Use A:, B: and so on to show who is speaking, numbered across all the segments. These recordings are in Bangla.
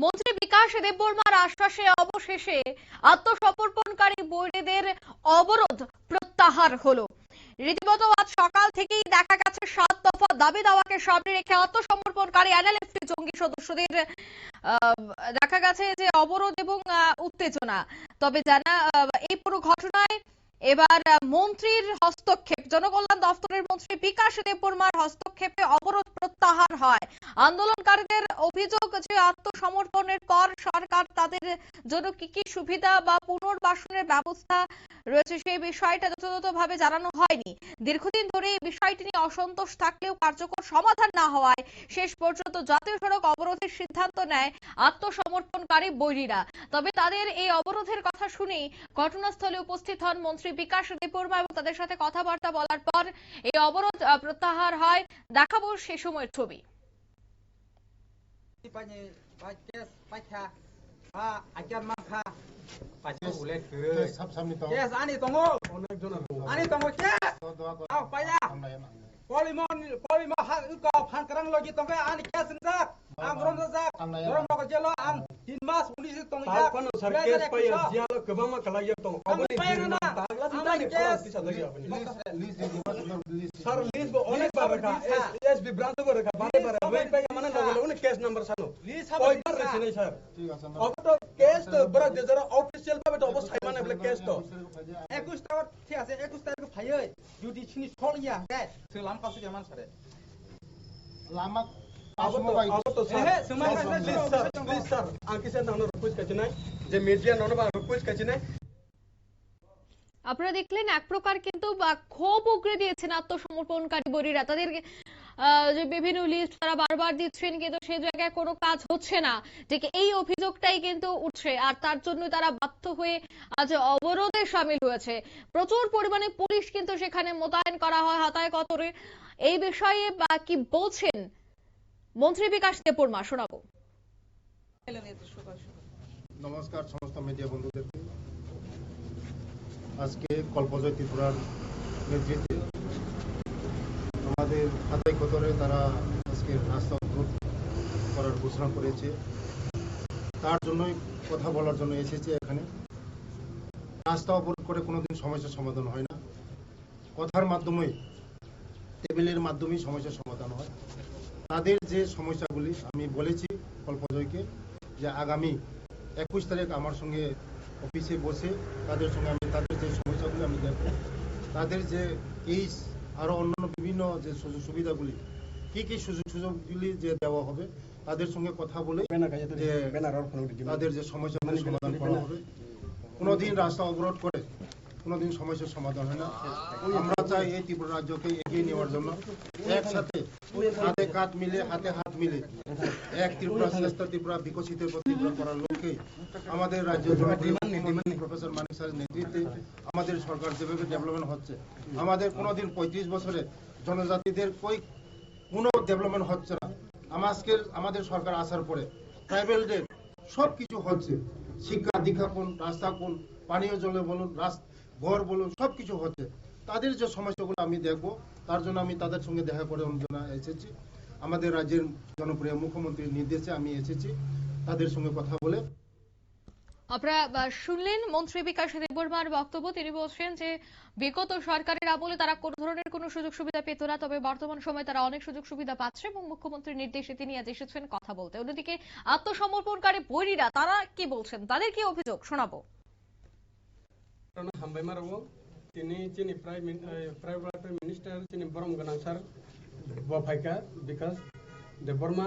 A: মন্ত্রী বিকাশ দেববর্মার আশ্বাসে অবশেষে আত্মসমর্পণকারী বৈরীদের অবরোধ প্রত্যাহার হলো। রীতিমতো আজ সকাল থেকেই দেখা গেছে 7 দফা দাবি দাওয়াকে সামনে রেখে আত্মসমর্পণকারী এনএলএফটি জঙ্গি সদস্যদের দেখা গেছে যে অবরোধ এবং উত্তেজনা। তবে জানা এই পুরো ঘটনায় এবার মন্ত্রীর হস্তক্ষেপ, জনকল্যাণ দপ্তরের মন্ত্রী বিকাশ দেববর্মার হস্তক্ষেপে অবরোধ প্রত্যাহার হয়। আন্দোলনকারীদের অভিযোগ যে আত্মসমর্পণের পর সরকার তাদের জন্য কি কি সুবিধা বা পুনর্বাসনের ব্যবস্থা রয়েছে সেই বিষয়টা যথাযথভাবে জানানো হয়নি। দীর্ঘদিন ধরে এই বিষয়টি নিয়ে অসন্তোষ থাকলেও কার্যকর সমাধান না হওয়ায় শেষ পর্যন্ত জাতীয় সড়ক অবরোধের সিদ্ধান্ত নেয় আত্মসমর্পণকারী বৈরীরা। তবে তাদের এই অবরোধের কথা শুনেই ঘটনাস্থলে উপস্থিত হন মন্ত্রী বিকাশ দেববর্মা এবং তাদের সাথে কথাবার্তা বলার পর এই অবরোধ প্রত্যাহার হয়। দেখাবো সে সময়ের ছবি। আপনারা দেখলেন এক প্রকার কিন্তু ক্ষোভ উগরে দিয়েছেন আত্মসমর্পণকারী বৈরীরা। তাদের যে বিভিন্ন লিস্ট তারা বারবার দিচ্ছেন কিন্তু সেই জায়গায় কোনো কাজ হচ্ছে না, ঠিক এই অভিযোগটাই কিন্তু উঠছে। আর তার জন্য তারা বাধ্য হয়ে আজ অবরোধে সামিল হয়েছে। প্রচুর পরিমাণে পুলিশ কিন্তু সেখানে মোতায়েন করা হয় হাতায় কতরে। এই বিষয়ে কি বলছেন মন্ত্রী বিকাশ দেববর্মা, শোনাবো।
B: নমস্কার সমস্ত মিডিয়া বন্ধুদেরকে। আজকে কল্পজয় ত্রিপুরার নেতৃত্বে আমাদের হাতাই কতরে তারা আজকে রাস্তা অবরোধ করার ঘোষণা করেছে। তার জন্যই কথা বলার জন্য এসেছে এখানে। রাস্তা অবরোধ করে কোনোদিন সমস্যার সমাধান হয় না, কথার মাধ্যমেই টেবিলের মাধ্যমেই সমস্যার সমাধান হয়। তাদের যে সমস্যাগুলি আমি বলেছি কল্পজয়কে যে আগামী 21 তারিখ আমার সঙ্গে অফিসে বসে তাদের সঙ্গে আমি তাদের যে সমস্যাগুলি আমি দেখব, তাদের যে এই আরও অন্যান্য বিভিন্ন যে সুযোগ সুবিধাগুলি কি কি সুযোগগুলি যে দেওয়া হবে তাদের সঙ্গে কথা বলে যে তাদের যে সমস্যাগুলি সমাধান করা হবে। কোনোদিন রাস্তা অবরোধ করে কোনোদিন সমস্যার সমাধান হয় না। আমরা চাই এই ত্রিপুরা রাজ্যকে এগিয়ে নেওয়ার জন্য একসাথে হাতে কাঁধ মিলে হাতে হাত মিলে এক ত্রিপুরা শ্রেষ্ঠ ত্রিপুরা বিকশিত ত্রিপুরা করার লক্ষ্যে আমাদের রাজ্য প্রফেসর মানিক স্যারের নেতৃত্বে আমাদের সরকার যেভাবে ডেভেলপমেন্ট হচ্ছে, আমাদের কোনোদিন 35 বছরে জনজাতিদের কোনো ডেভেলপমেন্ট হচ্ছে না। আমাদের সরকার আসার পরে ট্রাইবেলদের সব কিছু হচ্ছে, শিক্ষা দীক্ষা কোন, রাস্তা কোন, পানীয় জলে বলুন, ঘর বলুন, সব কিছু হচ্ছে। তাদের যে সমস্যাগুলো আমি দেখবো, তার জন্য আমি তাদের সঙ্গে দেখা করে এসেছি। আমাদের রাজ্যের জনপ্রিয় মুখ্যমন্ত্রীর নির্দেশে আমি এসেছি তাদের সঙ্গে কথা বলে।
A: আপনারা শুনলেন মন্ত্রী বিকাশ দেববর্মার বক্তব্য। তিনি বলছেন যে বিগত সরকারের আমলে তারা কোন ধরনের কোনো সুযোগ সুবিধা পেত না, তবে বর্তমান সময়ে তারা অনেক সুযোগ সুবিধা পাচ্ছে এবং মুখ্যমন্ত্রীর নির্দেশে তিনি আজ এসেছেন কথা বলতে। অন্যদিকে আত্মসমর্পণকারী বৈরীরা তারা কি বলছেন, তাদের কি অভিযোগ, শোনাবো।
C: বিকাশ দেববর্মা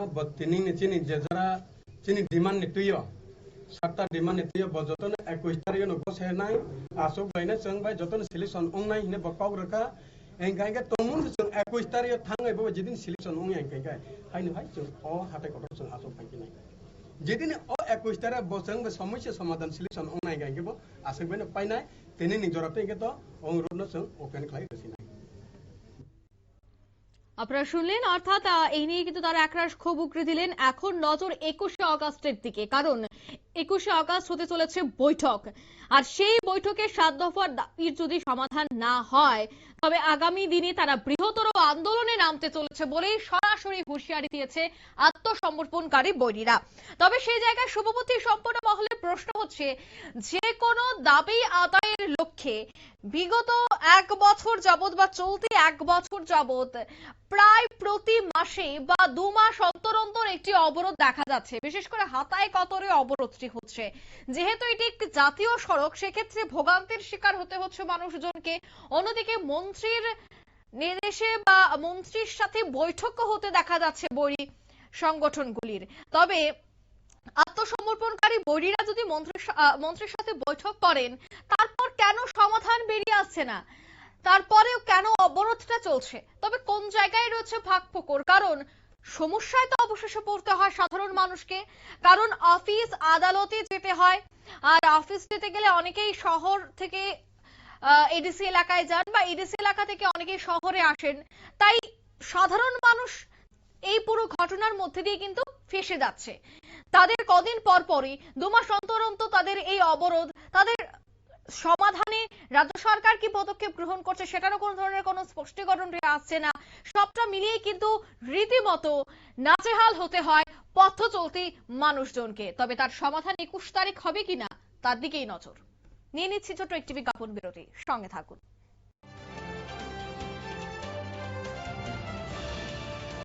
C: ডিমান্ড নিতুয় 7টা ডিমান্ড নিতুয় যতন 21 তারিখ বসে নাই আসুক বাইना जों बाय जतन सिलेक्शन अंगनाय हिने बकाव रखा एंगायगा तमुन जों 21 तारिख थाङै बो जेदिन सिलेक्शन अंगै एंगायगा हायनो हाय जों अ हाथाय कटर जों आसो फांकिनाय जेदिन अ 21 तारिख बसों समस्या समाधान सिलेक्शन अंगनाय गायगेबो आसो बायनो पाइनाय तेनि निजराते गेतो अनुरोध जों ओपेन खालाय रसिनाय।
A: আপনারা শুনলেন, অর্থাৎ এই নিয়ে কিন্তু তারা একরাশ ক্ষোভ উগরে দিলেন। এখন নজর 21শে আগস্টের দিকে, কারণ 21শে আগস্ট হতে চলেছে বৈঠক, আর সেই বৈঠকে 7 দফার দাবির যদি সমাধান না হয় তবে আগামী দিনে তারা বৃহত্তর আন্দোলনে নামতে চলেছে বলেই সরাসরি হুঁশিয়ারি দিয়েছে আত্মসমর্পণকারী বৈরীরা। তবে সেই জায়গায় শুভবুদ্ধি সম্পন্ন মহলে প্রশ্ন হচ্ছে, যে কোনো দাবি আদায়ের লক্ষ্যে বিগত 1 বছর যাবত বা চলতি 1 বছর যাবত প্রায় প্রতি মাসে বা 2 মাস অন্তর অন্তর একটি অবরোধ দেখা যাচ্ছে। বিশেষ করে হাতায় কতরে অবরোধটি হচ্ছে। যেহেতু এটি একটি জাতীয় সড়ক, সেক্ষেত্রে ভোগান্তির শিকার হতে হচ্ছে মানুষজনকে। অন্যদিকে মন্ত্রীর নির্দেশে বা মন্ত্রীর সাথে বৈঠকও হতে দেখা যাচ্ছে বৈরী সংগঠনগুলির। তবে আত্মসমর্পণকারী বৈরীরা যদি মন্ত্রীর সাথে বৈঠক করেন, তারপর কেন সমাধান বেরিয়ে আসছে না? তারপরেও কেন অবরোধটা চলছে? তবে কোন জায়গায় রয়েছে ফাঁকফোকর? কারণ সমস্যায় তো অবশেষে পড়তে হয় সাধারণ মানুষকে। কারণ অফিস আদালতে যেতে হয়, আর অফিস যেতে গেলে অনেকেই শহর থেকে এডিসি এলাকায় যান বা এডিসি এলাকা থেকে অনেকেই শহরে আসেন। তাই সাধারণ মানুষ এই পুরো ঘটনার মধ্যে দিয়ে কিন্তু ফেঁসে যাচ্ছে। তাদের কদিন পর পরই 2 মাস অন্তর অন্তর তাদের এই অবরোধ, তাদের সমাধানে রাজ্য সরকার কি পদক্ষেপ গ্রহণ করছে সেটারও কোন ধরনের কোনো স্পষ্টীকরণ আসছে না। সবটা মিলিয়ে কিন্তু রীতিমতো নাজেহাল হতে হয় পথ চলতি মানুষজনকে। তবে তার সমাধান 21 তারিখ হবে কিনা তার দিকেই নজর। নিয়ে নিচ্ছি ছোট্ট একটি বিজ্ঞাপন বিরতি, সঙ্গে থাকুন।